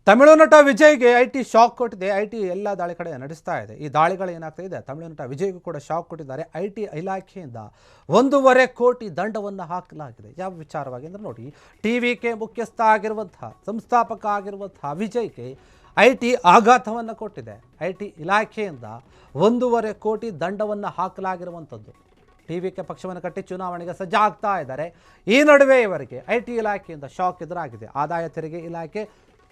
ತಮಿಳು ನಟ ವಿಜಯ್ಗೆ IT shock ಕೊಟ್ಟಿದೆ. IT ಎಲ್ಲ ದಾಳಿ ಕಡೆ ನಡೆಸ್ತಾ ಇದೆ. ಈ ದಾಳಿಗಳು ಏನಾಗ್ತಾ ಇದೆ, ತಮಿಳು ನಟ ವಿಜಯ್ಗೂ ಕೂಡ ಶಾಕ್ ಕೊಟ್ಟಿದ್ದಾರೆ. ಐಟಿ ಇಲಾಖೆಯಿಂದ 1.5 ಕೋಟಿ ದಂಡವನ್ನು ಹಾಕಲಾಗಿದೆ. ಯಾವ ವಿಚಾರವಾಗಿ ಅಂದರೆ ನೋಡಿ, ಟಿವಿಕೆ ಮುಖ್ಯಸ್ಥ ಆಗಿರುವಂತಹ, ಸಂಸ್ಥಾಪಕ ಆಗಿರುವಂತಹ ವಿಜಯ್ಗೆ ಐಟಿ ಆಘಾತವನ್ನು ಕೊಟ್ಟಿದೆ. ಐಟಿ ಇಲಾಖೆಯಿಂದ 1.5 ಕೋಟಿ ದಂಡವನ್ನು ಹಾಕಲಾಗಿರುವಂಥದ್ದು. ಟಿವಿಕೆ ಪಕ್ಷವನ್ನು ಕಟ್ಟಿ ಚುನಾವಣೆಗೆ ಸಜ್ಜಾಗ್ತಾ ಇದ್ದಾರೆ. ಈ ನಡುವೆ ಇವರಿಗೆ ಐಟಿ ಇಲಾಖೆಯಿಂದ ಶಾಕ್ ಎದುರಾಗಿದೆ. ಆದಾಯ ತೆರಿಗೆ ಇಲಾಖೆ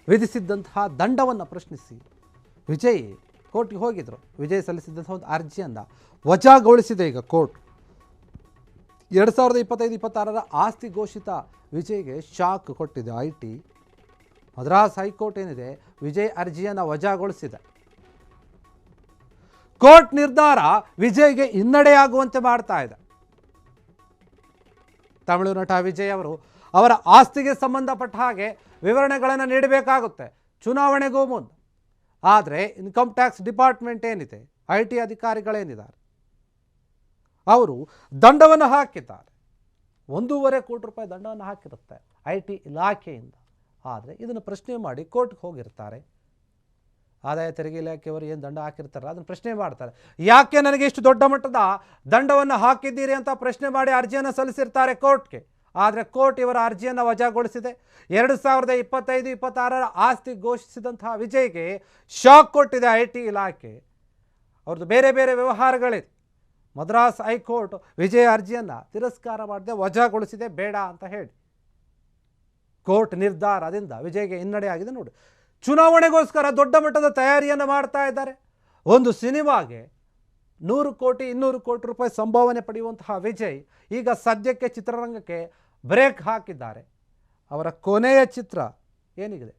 ವಿಧಿಸಿದ್ದಂತಹ ದಂಡವನ್ನು ಪ್ರಶ್ನಿಸಿ ವಿಜಯ್ ಕೋರ್ಟ್ಗೆ ಹೋಗಿದ್ರು. ವಿಜಯ್ ಸಲ್ಲಿಸಿದಂತಹ ಒಂದು ಅರ್ಜಿಯನ್ನು ವಜಾಗೊಳಿಸಿದೆ ಈಗ ಕೋರ್ಟ್. 2025-26 ಆಸ್ತಿ ಘೋಷಿತ ವಿಜಯ್ಗೆ ಶಾಕ್ ಕೊಟ್ಟಿದೆ ಐಟಿ. ಮದ್ರಾಸ್ ಹೈಕೋರ್ಟ್ ಏನಿದೆ, ವಿಜಯ್ ಅರ್ಜಿಯನ್ನು ವಜಾಗೊಳಿಸಿದೆ. ಕೋರ್ಟ್ ನಿರ್ಧಾರ ವಿಜಯ್ಗೆ ಹಿನ್ನಡೆಯಾಗುವಂತೆ ಮಾಡ್ತಾ ಇದೆ. ತಮಿಳು ನಟ ವಿಜಯ್ ಅವರು ಅವರ ಆಸ್ತಿಗೆ ಸಂಬಂಧಪಟ್ಟ ಹಾಗೆ ವಿವರಣೆಗಳನ್ನು ನೀಡಬೇಕಾಗುತ್ತೆ ಚುನಾವಣೆಗೂ ಮುನ್ನ. ಆದರೆ ಇನ್ಕಮ್ ಟ್ಯಾಕ್ಸ್ ಡಿಪಾರ್ಟ್ಮೆಂಟ್ ಏನಿದೆ, ಐಟಿ ಅಧಿಕಾರಿಗಳೇನಿದ್ದಾರೆ, ಅವರು ದಂಡವನ್ನು ಹಾಕಿದ್ದಾರೆ. 1.5 ಕೋಟಿ ರೂಪಾಯಿ ದಂಡವನ್ನು ಹಾಕಿರುತ್ತೆ ಐಟಿ ಇಲಾಖೆಯಿಂದ. ಆದರೆ ಇದನ್ನು ಪ್ರಶ್ನೆ ಮಾಡಿ ಕೋರ್ಟ್ಗೆ ಹೋಗಿರ್ತಾರೆ. ಆದಾಯ ತೆರಿಗೆ ಇಲಾಖೆಯವರು ಏನು ದಂಡ ಹಾಕಿರ್ತಾರಲ್ಲ, ಅದನ್ನು ಪ್ರಶ್ನೆ ಮಾಡ್ತಾರೆ. ಯಾಕೆ ನನಗೆ ಇಷ್ಟು ದೊಡ್ಡ ಮಟ್ಟದ ದಂಡವನ್ನು ಹಾಕಿದ್ದೀರಿ ಅಂತ ಪ್ರಶ್ನೆ ಮಾಡಿ ಅರ್ಜಿಯನ್ನು ಸಲ್ಲಿಸಿರ್ತಾರೆ ಕೋರ್ಟ್ಗೆ. ಆದರೆ ಕೋರ್ಟ್ ಇವರ ಅರ್ಜಿಯನ್ನು ವಜಾಗೊಳಿಸಿದೆ. 2025-26 ಆಸ್ತಿ ಘೋಷಿಸಿದಂತಹ ವಿಜಯ್ಗೆ ಶಾಕ್ ಕೊಟ್ಟಿದೆ ಐಟಿ ಇಲಾಖೆ. ಅವ್ರದ್ದು ಬೇರೆ ಬೇರೆ ವ್ಯವಹಾರಗಳಿದೆ. ಮದ್ರಾಸ್ ಹೈಕೋರ್ಟ್ ವಿಜಯ್ ಅರ್ಜಿಯನ್ನು ತಿರಸ್ಕಾರ ಮಾಡದೆ ವಜಾಗೊಳಿಸಿದೆ, ಬೇಡ ಅಂತ ಹೇಳಿ. ಕೋರ್ಟ್ ನಿರ್ಧಾರದಿಂದ ವಿಜಯ್ಗೆ ಹಿನ್ನಡೆಯಾಗಿದೆ. ನೋಡಿ, ಚುನಾವಣೆಗೋಸ್ಕರ ದೊಡ್ಡ ಮಟ್ಟದ ತಯಾರಿಯನ್ನು ಮಾಡ್ತಾ ಇದ್ದಾರೆ. ಒಂದು ಸಿನಿಮಾಗೆ 100 ಕೋಟಿ 200 ಕೋಟಿ ರೂಪಾಯಿ ಸಂಭಾವನೆ ಪಡೆಯುವಂತಹ ವಿಜಯ್ ಈಗ ಸದ್ಯಕ್ಕೆ ಚಿತ್ರರಂಗಕ್ಕೆ ಬ್ರೇಕ್ ಹಾಕಿದ್ದಾರೆ. ಅವರ ಕೊನೆಯ ಚಿತ್ರ ಏನಿದೆ,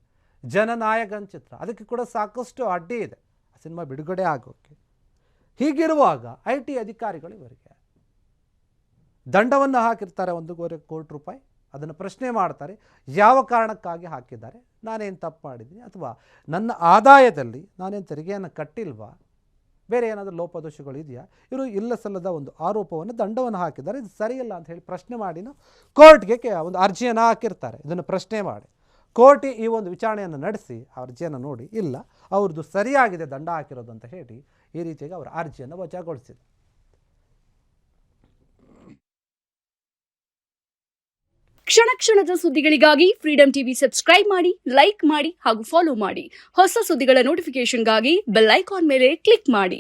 ಜನನಾಯಕನ್ ಚಿತ್ರ, ಅದಕ್ಕೆ ಕೂಡ ಸಾಕಷ್ಟು ಅಡ್ಡಿ ಇದೆ ಆ ಸಿನಿಮಾ ಬಿಡುಗಡೆ ಆಗೋಕ್ಕೆ. ಹೀಗಿರುವಾಗ ಐಟಿ ಅಧಿಕಾರಿಗಳು ಇವರಿಗೆ ದಂಡವನ್ನು ಹಾಕಿರ್ತಾರೆ 1.5 ಕೋಟಿ ರೂಪಾಯಿ. ಅದನ್ನು ಪ್ರಶ್ನೆ ಮಾಡ್ತಾರೆ, ಯಾವ ಕಾರಣಕ್ಕಾಗಿ ಹಾಕಿದ್ದಾರೆ, ನಾನೇನು ತಪ್ಪು ಮಾಡಿದ್ದೀನಿ, ಅಥವಾ ನನ್ನ ಆದಾಯದಲ್ಲಿ ನಾನೇನು ತೆರಿಗೆಯನ್ನು ಕಟ್ಟಿಲ್ವಾ, ಬೇರೆ ಏನಾದರೂ ಲೋಪದೋಷಗಳು ಇದೆಯಾ, ಇವರು ಇಲ್ಲ ಸಲ್ಲದ ಒಂದು ಆರೋಪವನ್ನು ದಂಡವನ್ನು ಹಾಕಿದ್ದಾರೆ, ಇದು ಸರಿಯಲ್ಲ ಅಂತ ಹೇಳಿ ಪ್ರಶ್ನೆ ಮಾಡಿನೂ ಕೋರ್ಟ್ಗೆ ಒಂದು ಅರ್ಜಿಯನ್ನು ಹಾಕಿರ್ತಾರೆ. ಇದನ್ನು ಪ್ರಶ್ನೆ ಮಾಡಿ ಕೋರ್ಟ್ ಈ ಒಂದು ವಿಚಾರಣೆಯನ್ನು ನಡೆಸಿ ಆ ಅರ್ಜಿಯನ್ನು ನೋಡಿ, ಇಲ್ಲ ಅವ್ರದ್ದು ಸರಿಯಾಗಿದೆ ದಂಡ ಹಾಕಿರೋದು ಅಂತ ಹೇಳಿ ಈ ರೀತಿಯಾಗಿ ಅವರ ಅರ್ಜಿಯನ್ನು ವಜಾಗೊಳಿಸಿದೆ. ಕ್ಷಣ ಕ್ಷಣದ ಸುದ್ದಿಗಳಿಗಾಗಿ ಫ್ರೀಡಂ ಟಿವಿ ಸಬ್ಸ್ಕ್ರೈಬ್ ಮಾಡಿ, ಲೈಕ್ ಮಾಡಿ ಹಾಗೂ ಫಾಲೋ ಮಾಡಿ. ಹೊಸ ಸುದ್ದಿಗಳ ನೋಟಿಫಿಕೇಶನ್ಗಾಗಿ ಬೆಲ್ ಐಕಾನ್ ಮೇಲೆ ಕ್ಲಿಕ್ ಮಾಡಿ.